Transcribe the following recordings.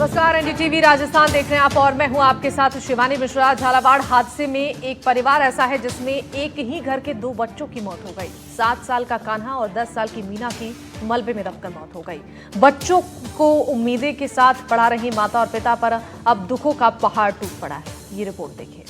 नमस्कार, एनडीटीवी राजस्थान देख रहे हैं आप और मैं हूं आपके साथ शिवानी मिश्रा। झालावाड़ हादसे में एक परिवार ऐसा है जिसमें एक ही घर के 2 बच्चों की मौत हो गई। 7 साल का कान्हा और 10 साल की मीना की मलबे में दबकर मौत हो गई। बच्चों को उम्मीदें के साथ पढ़ा रही माता और पिता पर अब दुखों का पहाड़ टूट पड़ा है। ये रिपोर्ट देखिए।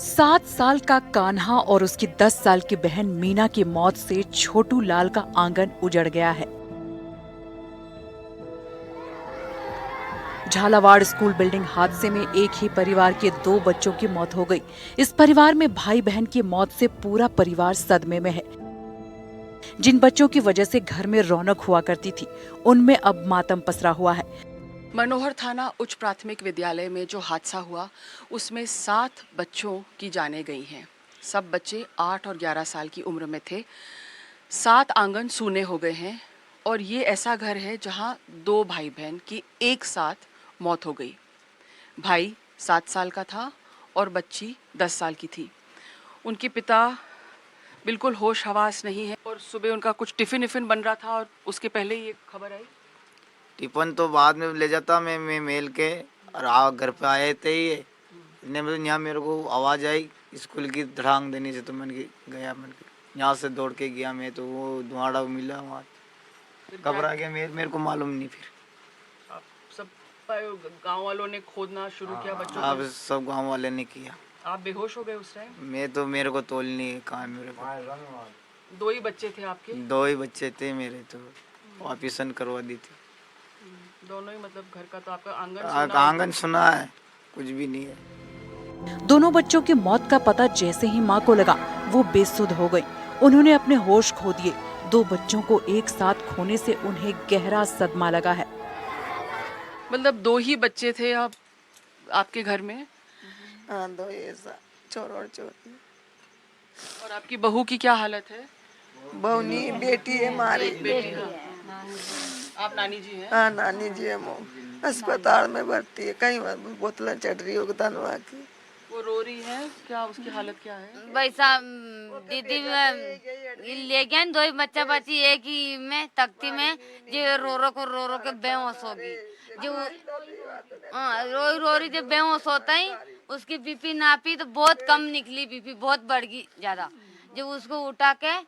7 साल का कान्हा और उसकी 10 साल की बहन मीना की मौत से छोटू लाल का आंगन उजड़ गया है। झालावाड़ स्कूल बिल्डिंग हादसे में एक ही परिवार के 2 बच्चों की मौत हो गई। इस परिवार में भाई बहन की मौत से पूरा परिवार सदमे में है। जिन बच्चों की वजह से घर में रौनक हुआ करती थी, उनमें अब मातम पसरा हुआ है। मनोहर थाना उच्च प्राथमिक विद्यालय में जो हादसा हुआ उसमें 7 बच्चों की जानें गई हैं। सब बच्चे 8 और 11 साल की उम्र में थे। 7 आंगन सूने हो गए हैं और ये ऐसा घर है जहां 2 भाई बहन की एक साथ मौत हो गई। भाई 7 साल का था और बच्ची 10 साल की थी। उनके पिता बिल्कुल होश हवास नहीं है और सुबह उनका कुछ टिफिन बन रहा था और उसके पहले ये खबर आई। टिफिन तो बाद में ले जाता मैं मेल के और घर पे आए थे ये इतने में यहाँ मेरे को आवाज़ आई स्कूल की धड़ांग देने से, तो मैंने गया, मैंने यहाँ से दौड़ के गया मैं, तो वो धुआंड़ा मिला वहाँ, घबरा गया, मेरे को मालूम नहीं। फिर सब गांव वालों ने खोदना शुरू किया बच्चों अब को। सब गांव वाले ने किया। आप बेहोश हो गए उस टाइम? मैं तो मेरे को तोल नहीं कहाँ, मेरे को 2 ही बच्चे थे आपके? 2 ही बच्चे थे मेरे, तो ऑपरेशन करवा दी थी। दोनों ही, मतलब घर का तो आपका आंगन सुना है, कुछ भी नहीं है। दोनों बच्चों की मौत का पता जैसे ही मां को लगा, वो बेसुध हो गई। उन्होंने अपने होश खो दिए। 2 बच्चों को एक साथ खोने से उन्हें गहरा सदमा लगा है। मतलब 2 ही बच्चे थे आप आपके घर में? हाँ, 2 ऐसा चोर और चोरी। और आपकी बहू की क्या हालत है? बहू नहीं, बेटी है हमारी। बेटी है। आप नानी जी हैं? हाँ, नानी जी है, वो अस्पताल में भर्ती है। कई बोतलें चढ़ रही हो धनवा की। वो रो रही है क्या? उसकी हालत क्या है? वैसा दीदी ले गए 2 ही बच्चा बची, एक ही में तख्ती में जो रो रो के बेहोश होगी। जो रो रही जब बेहोश होता ही उसकी बीपी नापी तो बहुत कम निकली, बीपी बहुत बढ़ गई ज्यादा। जब उसको उठा के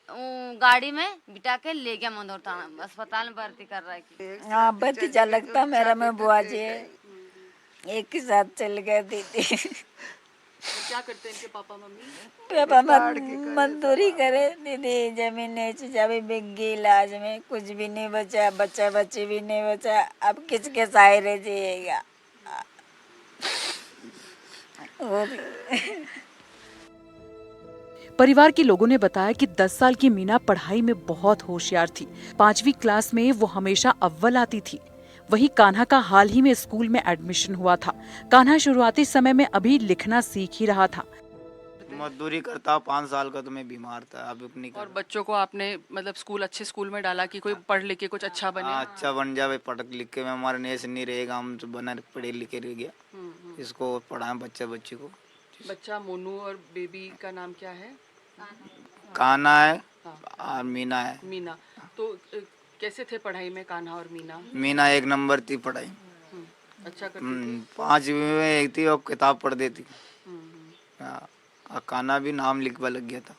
गाड़ी में बिठा के ले गया मनोहर थाना अस्पताल में भर्ती कर रहा है। हाँ, भतीजा लगता मेरा, मैं बुआ जी एक ही साथ चल गए दीदी। क्या करते हैं इनके पापा मम्मी? पापा मजदूरी करे दीदी, जमीन नहीं जब बिक गई, इलाज में कुछ भी नहीं बचा, बच्चा बच्ची भी नहीं बचा। अब किसके सहारे जिएगा? परिवार के लोगों ने बताया कि 10 साल की मीना पढ़ाई में बहुत होशियार थी। 5वीं क्लास में वो हमेशा अव्वल आती थी। वहीं कान्हा का हाल ही में स्कूल में एडमिशन हुआ था। कान्हा शुरुआती समय में अभी लिखना सीख ही रहा था। मजदूरी करता 5 साल का, तो मैं बीमार था, अब नहीं। और बच्चों को आपने मतलब अच्छे स्कूल में डाला कि कोई पढ़ लिख के कुछ अच्छा बने? अच्छा बन जावे, पढ़ लिख के में हमारे नेस नहीं रहेगा, हम तो बना पढ़े लिखे रह गया। इसको पढ़ाएं बच्ची को। बच्चा मोनू और बेबी का नाम क्या है? कान्हा है और मीना है। मीना। तो कैसे थे पढ़ाई में कान्हा और मीना? मीना 1 नंबर थी पढ़ाई, अच्छा करती थी। 5वीं में एक थी और किताब पढ़ देती। कान्हा भी नाम लिखवा लग गया था।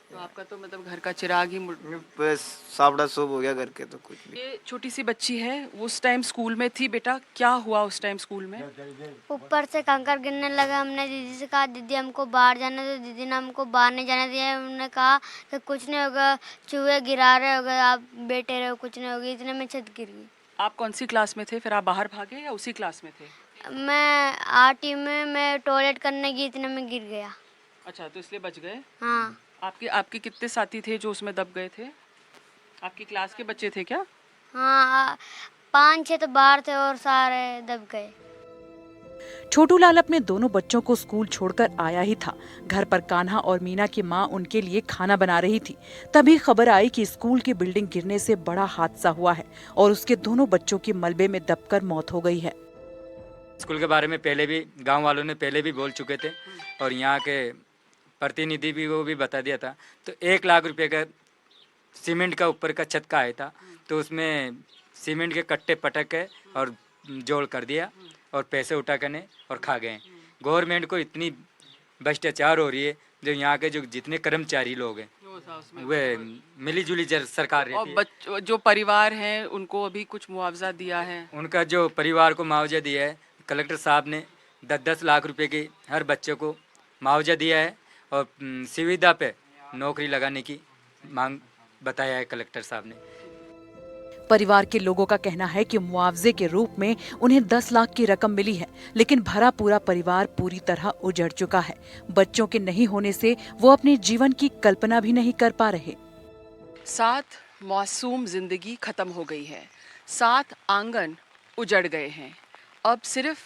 तो आपका तो मतलब घर का चिराग ही बस साबड़ा सूब हो गया घर के, तो कुछ भी। ये छोटी सी बच्ची है, उस टाइम स्कूल में थी। बेटा क्या हुआ उस टाइम स्कूल में? ऊपर से कंकर गिरने लगा। हमने दीदी से कहा दीदी हमको बाहर जाने दो, दीदी ने हमको बाहर नहीं जाने दिया। उन्होंने कहा कि कुछ नहीं होगा, चूहे गिरा रहे होगे, आप बैठे रहो, कुछ नहीं होगी। इतने में छत गिर गई। आप कौन सी क्लास में थे? फिर आप बाहर भागे या उसी क्लास में थे? मैं 8वीं में मैं टॉयलेट करने गई, इतने में गिर गया। अच्छा, तो इसलिए बच गए। हाँ। आपके कितने साथी थे जो उसमें दब गए थे? आपकी क्लास के बच्चे थे क्या? हाँ, 5-6 तो बाहर थे और सारे दब गए। छोटू लाल अपने दोनों बच्चों को स्कूल छोड़कर आया ही था। घर पर कान्हा और मीना की मां उनके लिए खाना बना रही थी। तभी खबर आई कि स्कूल की बिल्डिंग गिरने से बड़ा हादसा हुआ है और उसके दोनों बच्चों की मलबे में दबकर मौत हो गई है। स्कूल के बारे में पहले भी गांव वालों ने पहले भी बोल चुके थे और यहाँ के प्रतिनिधि भी वो भी बता दिया था। तो 1 लाख रुपए का सीमेंट का ऊपर का छत का आया था, तो उसमें सीमेंट के कट्टे पटक के और जोड़ कर दिया और पैसे उठा करने और खा गए। गवर्नमेंट को इतनी भ्रष्टाचार हो रही है, जो यहाँ के जो जितने कर्मचारी लोग हैं वे मिली जुली सरकार रहती है। और जो परिवार हैं उनको अभी कुछ मुआवजा दिया है? उनका जो परिवार को मुआवजा दिया है, कलेक्टर साहब ने 10-10 लाख रुपए की हर बच्चे को मुआवजा दिया है और सुविधा पे नौकरी लगाने की मांग बताया है कलेक्टर साहब ने। परिवार के लोगों का कहना है कि मुआवजे के रूप में उन्हें 10 लाख की रकम मिली है, लेकिन भरा पूरा परिवार पूरी तरह उजड़ चुका है। बच्चों के नहीं होने से वो अपने जीवन की कल्पना भी नहीं कर पा रहे। 7 मासूम जिंदगी खत्म हो गई है, 7 आंगन उजड़ गए हैं। अब सिर्फ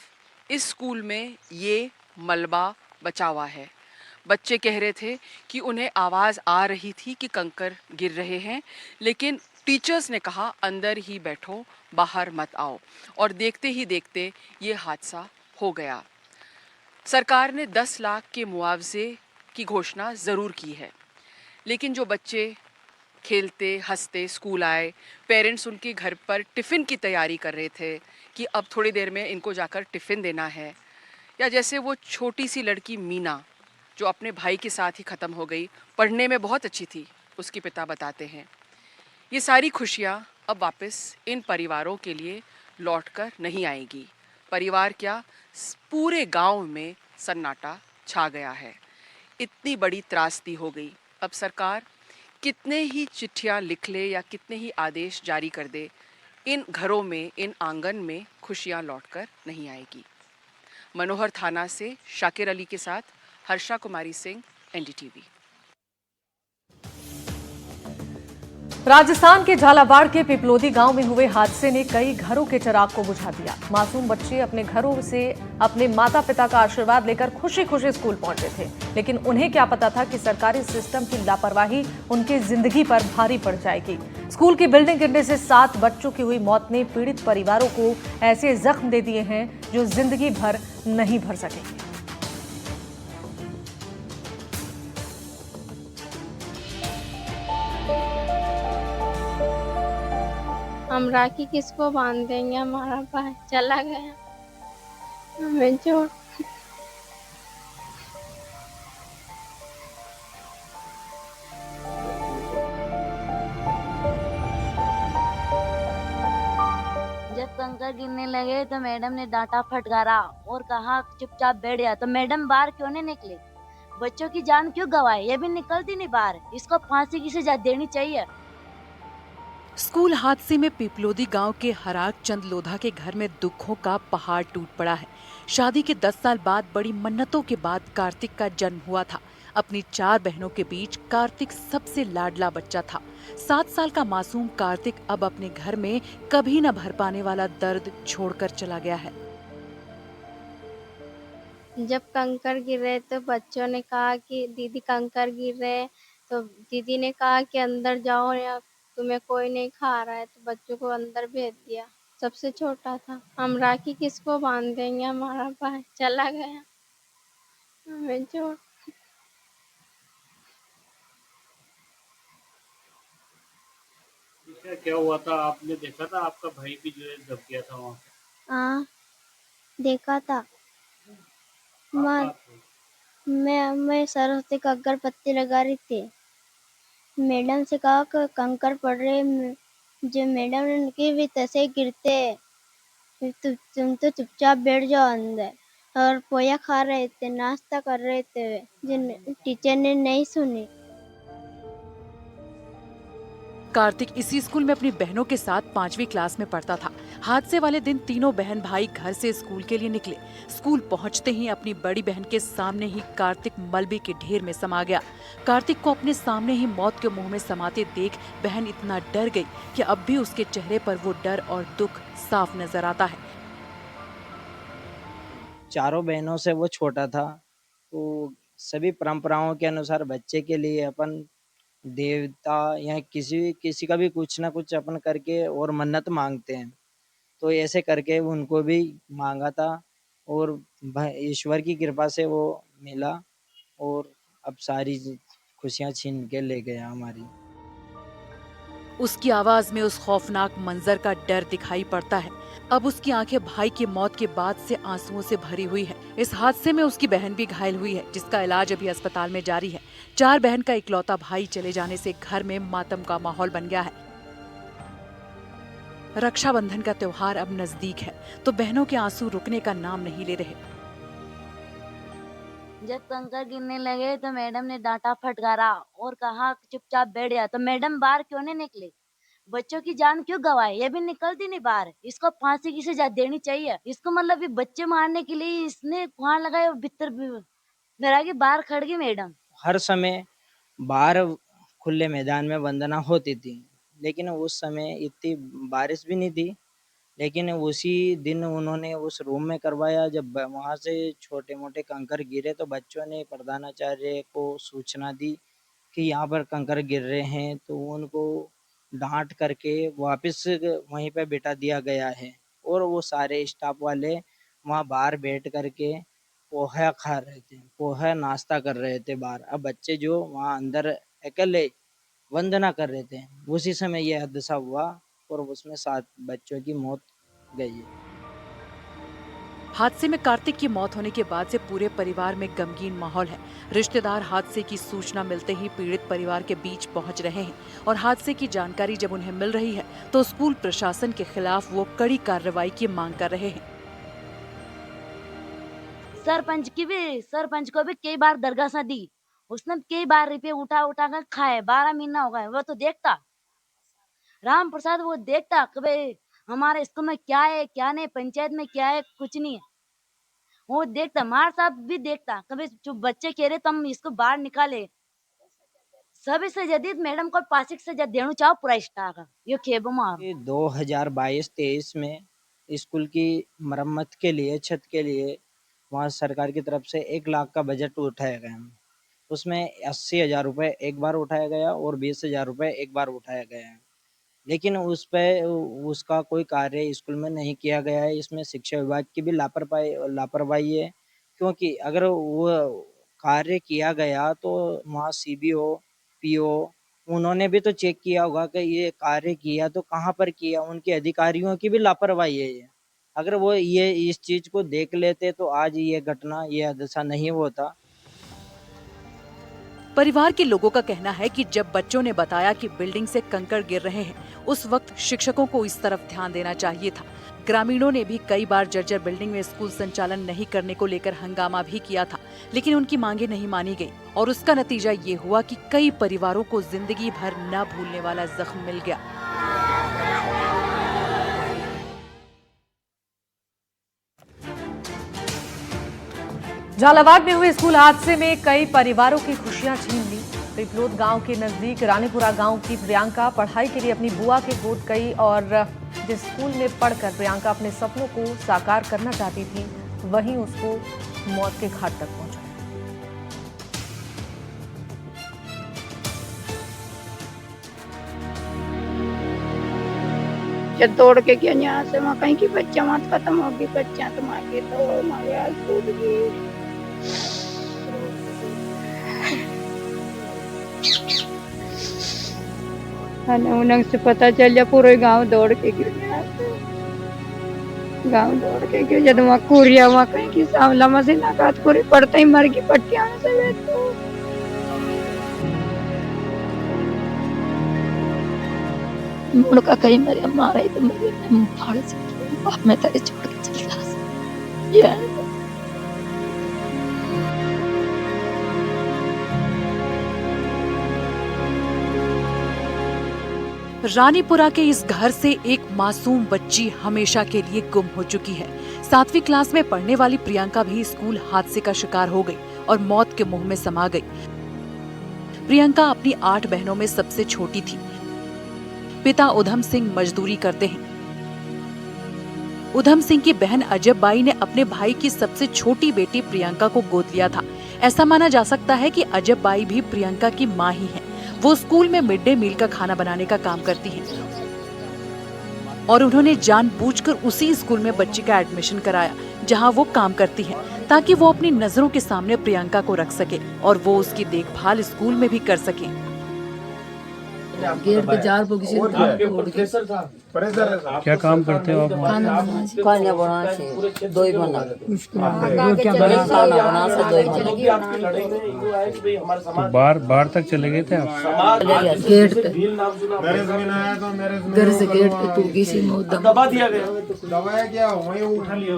इस स्कूल में ये मलबा बचा हुआ है। बच्चे कह रहे थे कि उन्हें आवाज़ आ रही थी कि कंकर गिर रहे हैं, लेकिन टीचर्स ने कहा अंदर ही बैठो, बाहर मत आओ, और देखते ही देखते ये हादसा हो गया। सरकार ने 10 लाख के मुआवजे की घोषणा ज़रूर की है, लेकिन जो बच्चे खेलते हंसते स्कूल आए, पेरेंट्स उनके घर पर टिफ़िन की तैयारी कर रहे थे कि अब थोड़ी देर में इनको जाकर टिफ़िन देना है, या जैसे वो छोटी सी लड़की मीना जो अपने भाई के साथ ही ख़त्म हो गई, पढ़ने में बहुत अच्छी थी, उसके पिता बताते हैं, ये सारी खुशियाँ अब वापस इन परिवारों के लिए लौटकर नहीं आएगी। परिवार क्या, पूरे गांव में सन्नाटा छा गया है। इतनी बड़ी त्रासदी हो गई। अब सरकार कितने ही चिट्ठियाँ लिख ले या कितने ही आदेश जारी कर दे, इन घरों में, इन आंगन में खुशियाँ लौटकर नहीं आएगी। मनोहर थाना से शाकिर अली के साथ हर्षा कुमारी सिंह, एनडीटीवी। राजस्थान के झालावाड़ के पिपलोदी गांव में हुए हादसे ने कई घरों के चिराग को बुझा दिया। मासूम बच्चे अपने घरों से अपने माता पिता का आशीर्वाद लेकर खुशी खुशी स्कूल पहुंचे थे, लेकिन उन्हें क्या पता था कि सरकारी सिस्टम की लापरवाही उनकी जिंदगी पर भारी पड़ जाएगी। स्कूल की बिल्डिंग गिरने से 7 बच्चों की हुई मौत ने पीड़ित परिवारों को ऐसे जख्म दे दिए हैं जो जिंदगी भर नहीं भर सकेंगे। हम राखी किसको बांध देंगे, हमारा भाई चला गया, हमें छोड़। जब कंकर गिरने लगे तो मैडम ने डांटा फटकारा और कहा चुपचाप बैठ जा। तो मैडम बाहर क्यों नहीं निकले? बच्चों की जान क्यों गंवाए? ये भी निकलती नहीं बाहर। इसको फांसी की सजा देनी चाहिए। स्कूल हादसे में पिपलोदी गांव के हराक चंद लोधा के घर में दुखों का पहाड़ टूट पड़ा है। शादी के 10 साल बाद बड़ी मन्नतों के बाद कार्तिक का जन्म हुआ था। अपनी 4 बहनों के बीच कार्तिक सबसे लाडला बच्चा था। 7 साल का मासूम कार्तिक अब अपने घर में कभी न भर पाने वाला दर्द छोड़कर चला गया है। जब कंकर गिर रहे तो बच्चों ने कहा कि दीदी कंकर गिर रहे, तो दीदी ने कहा कि अंदर जाओ या तुम्हें कोई नहीं खा रहा है, तो बच्चों को अंदर भेज दिया। सबसे छोटा था। हम राखी किसको बांध देंगे, हमारा भाई चला गया, हमें छोड़। क्या हुआ था? आपने देखा था? आपका भाई भी जो है दब गया था वहाँ पे? हाँ, देखा था। मैं सरस्वती का अगरबत्ती लगा रही थी। मैडम से कहा कि कंकर पड़ रहे, जो मैडम ने की भी तैसे गिरते, तुम तो चुपचाप बैठ जाओ अंदर। और पोया खा रहे थे, नाश्ता कर रहे थे, जिन टीचर ने नहीं सुनी। कार्तिक इसी स्कूल में अपनी बहनों के साथ 5वीं क्लास में पढ़ता था। हादसे वाले दिन तीनों बहन भाई घर से स्कूल के लिए निकले। स्कूल पहुंचते ही अपनी बड़ी बहन के सामने ही कार्तिक मलबे के ढेर में समा गया। कार्तिक को अपने सामने ही मौत के मुंह में समाते देख बहन इतना डर गई कि अब भी उसके चेहरे पर वो डर और दुख साफ नजर आता है। चारों बहनों से वो छोटा था, तो सभी परंपराओं के अनुसार बच्चे के लिए अपन देवता या किसी किसी का भी कुछ ना कुछ अपन करके और मन्नत मांगते हैं। तो ऐसे करके उनको भी मांगा था और ईश्वर की कृपा से वो मिला और अब सारी खुशियां छीन के ले गया हमारी। उसकी आवाज में उस खौफनाक मंजर का डर दिखाई पड़ता है। अब उसकी आंखें भाई की मौत के बाद से आंसुओं से भरी हुई है। इस हादसे में उसकी बहन भी घायल हुई है, जिसका इलाज अभी अस्पताल में जारी है। 4 बहन का इकलौता भाई चले जाने से घर में मातम का माहौल बन गया है। रक्षाबंधन का त्योहार अब नजदीक है, तो बहनों के आंसू रुकने का नाम नहीं ले रहे। जब कंकर गिरने लगे तो मैडम ने डांटा, फटकारा और कहा चुपचाप बैठ जा। तो मैडम बाहर क्यों नहीं निकले? बच्चों की जान क्यों गवाए? ये भी निकलती नहीं बाहर। इसको फांसी की सजा देनी चाहिए। इसको मतलब ये बच्चे मारने के लिए इसने वहां लगाए और भीतर मेरा के बाहर खड़ गई मैडम। हर समय बाहर खुले मैदान में वंदना होती थी, लेकिन उस समय इतनी बारिश भी नहीं थी। लेकिन उसी दिन उन्होंने उस रूम में करवाया। जब वहां से छोटे मोटे कंकर गिरे तो बच्चों ने प्रधानाचार्य को सूचना दी कि यहाँ पर कंकर गिर रहे हैं, तो उनको डांट करके वापस वहीं पे बिठा दिया गया है और वो सारे स्टाफ वाले वहाँ बाहर बैठ करके पोहा खा रहे थे, पोहा नाश्ता कर रहे थे बाहर। अब बच्चे जो वहाँ अंदर अकेले वंदना कर रहे थे, उसी समय यह हादसा हुआ और उसमें 7 बच्चों की मौत गई है। हादसे में कार्तिक की मौत होने के बाद से पूरे परिवार में गमगीन माहौल है। रिश्तेदार हादसे की सूचना मिलते ही पीड़ित परिवार के बीच पहुंच रहे हैं और हादसे की जानकारी जब उन्हें मिल रही है तो स्कूल प्रशासन के खिलाफ वो कड़ी कार्रवाई की मांग कर रहे हैं। सरपंच को भी कई बार दरगाह दी, उसने कई बार रुपये उठा कर खाए। 12 महीना हो गए, वो तो देखता राम प्रसाद, वो देखता कि हमारे स्कूल में क्या है क्या नहीं, पंचायत में क्या है कुछ नहीं है, वो देखता। मार साहब भी देखता, कभी जो बच्चे कह रहे तो हम इसको बाहर निकाले। सभी से जदीद मैडम को फांसी की सजा देना चाहो पूरा स्टाफ। ये खेब मार 2022-23 में स्कूल की मरम्मत के लिए, छत के लिए वहाँ सरकार की तरफ से 1 लाख का बजट उठाया गया। उसमें 80,000 रुपये एक बार उठाया गया और 20,000 रुपये एक बार उठाया गया है, लेकिन उसका कोई कार्य स्कूल में नहीं किया गया है। इसमें शिक्षा विभाग की भी लापरवाही है, क्योंकि अगर वो कार्य किया गया तो वहाँ CBO, PO उन्होंने भी तो चेक किया होगा कि ये कार्य किया तो कहाँ पर किया। उनके अधिकारियों की भी लापरवाही है ये। अगर वो ये इस चीज को देख लेते तो आज ये घटना, ये हादसा नहीं होता। परिवार के लोगों का कहना है कि जब बच्चों ने बताया कि बिल्डिंग से कंकड़ गिर रहे हैं, उस वक्त शिक्षकों को इस तरफ ध्यान देना चाहिए था। ग्रामीणों ने भी कई बार जर्जर बिल्डिंग में स्कूल संचालन नहीं करने को लेकर हंगामा भी किया था, लेकिन उनकी मांगे नहीं मानी गई और उसका नतीजा ये हुआ कि कई परिवारों को जिंदगी भर न भूलने वाला जख्म मिल गया। झालावाड़ में हुए स्कूल हादसे में कई परिवारों की खुशियां छीन ली। पिपलोद गांव के नजदीक रानीपुरा गांव की प्रियंका पढ़ाई के लिए अपनी बुआ के गोद गई और जिस स्कूल में पढ़कर प्रियंका अपने सपनों को साकार करना चाहती थी, वहीं उसको मौत के घाट तक पहुंचा। जब दौड़ के गया यहाँ से, वहाँ कहीं की बच्चा वहाँ खत्म हो गई। बच्चा तो वहाँ के तो हमारे हाथ टूट गई। उन्हें से पता चल गया, पूरे गांव दौड़ के गया यहाँ से। गांव दौड़ के गया जब वहाँ कुरिया, वहाँ कहीं की सावला मशीन आघात पूरी पड़ते ही मर गई पट्टियां से। मुड़का कहीं मेरे मारा ही तो मेरे फाड़ से बाप में तेरे छोड़ के चल रहा। रानीपुरा के इस घर से एक मासूम बच्ची हमेशा के लिए गुम हो चुकी है। 7वीं क्लास में पढ़ने वाली प्रियंका भी स्कूल हादसे का शिकार हो गई और मौत के मुंह में समा गई। प्रियंका अपनी 8 बहनों में सबसे छोटी थी। पिता उधम सिंह मजदूरी करते हैं। उधम सिंह की बहन अजब बाई ने अपने भाई की सबसे छोटी बेटी प्रियंका को गोद लिया था। ऐसा माना जा सकता है कि अजब बाई भी प्रियंका की मां ही है। वो स्कूल में मिड डे मील का खाना बनाने का काम करती हैं और उन्होंने जानबूझकर उसी स्कूल में बच्ची का एडमिशन कराया जहां वो काम करती हैं, ताकि वो अपनी नजरों के सामने प्रियंका को रख सके और वो उसकी देखभाल स्कूल में भी कर सके। गेट पे जार पर किसी क्या काम करते हो आप? खाना बना से दो ही बना खाना से दो ही बना। तो बाहर तक चले गए थे आप? गेट पे घर से गेट पे तू किसी में दबा दिया गया। दबाया क्या वहीं उठा लिया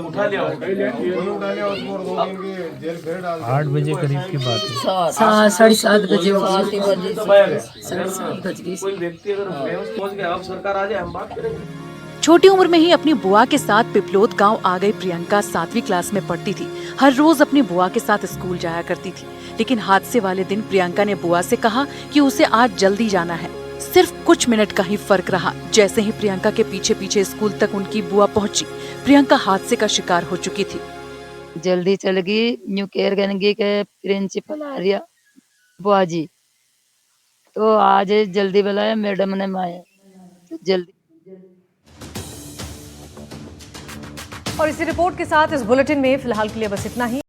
8 बजे करीब की बात है। 7:30 बजे 7:30 बज कोई व्यक्ति अगर पहुंच गया अब सरकार आ जाए हम बात करेंगे। छोटी उम्र में ही अपनी बुआ के साथ पिपलोद गांव आ गई प्रियंका 7वीं क्लास में पढ़ती थी। हर रोज अपनी बुआ के साथ स्कूल जाया करती थी, लेकिन हादसे वाले दिन प्रियंका ने बुआ से कहा कि उसे आज जल्दी जाना है। सिर्फ कुछ मिनट का ही फर्क रहा। जैसे ही प्रियंका के पीछे पीछे स्कूल तक उनकी बुआ पहुंची, प्रियंका हादसे का शिकार हो चुकी थी। जल्दी चल गई न्यू केयर गनगी के प्रिंसिपल आ रही बुआ जी, तो आज जल्दी बुलाया मैडम ने माया तो जल्दी। और इसी रिपोर्ट के साथ इस बुलेटिन में फिलहाल के लिए बस इतना ही।